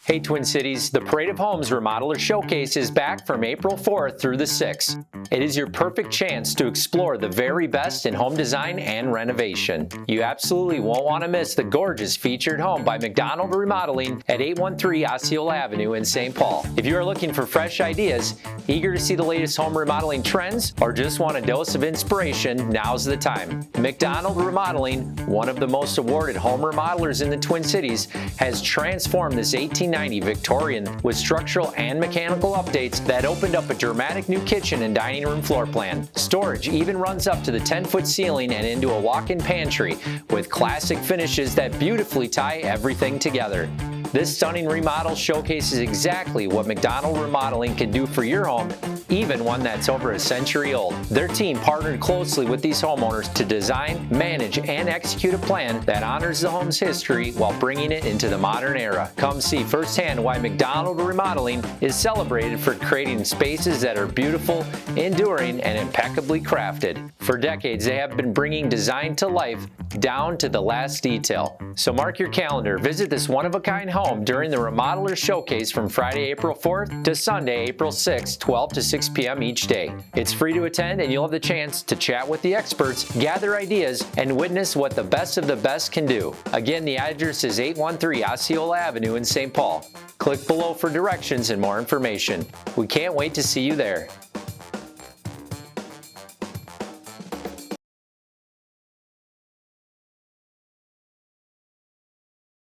Hey Twin Cities, the Parade of Homes Remodeler Showcase is back from April 4th through the 6th. It is your perfect chance to explore the very best in home design and renovation. You absolutely won't want to miss the gorgeous featured home by McDonald Remodeling at 813 Osceola Avenue in St. Paul. If you are looking for fresh ideas, eager to see the latest home remodeling trends, or just want a dose of inspiration, now's the time. McDonald Remodeling, one of the most awarded home remodelers in the Twin Cities, has transformed this 1890 Victorian with structural and mechanical updates that opened up a dramatic new kitchen and dining room floor plan. Storage even runs up to the 10-foot ceiling and into a walk-in pantry with classic finishes that beautifully tie everything together. This stunning remodel showcases exactly what McDonald Remodeling can do for your home, even one that's over a century old. Their team partnered closely with these homeowners to design, manage, and execute a plan that honors the home's history while bringing it into the modern era. Come see firsthand why McDonald Remodeling is celebrated for creating spaces that are beautiful, enduring, and impeccably crafted. For decades, they have been bringing design to life down to the last detail. So mark your calendar, visit this one-of-a-kind home during the Remodeler Showcase from Friday, April 4th to Sunday, April 6th, 12 to 6 p.m. each day. It's free to attend and you'll have the chance to chat with the experts, gather ideas, and witness what the best of the best can do. Again, the address is 813 Osceola Avenue in St. Paul. Click below for directions and more information. We can't wait to see you there.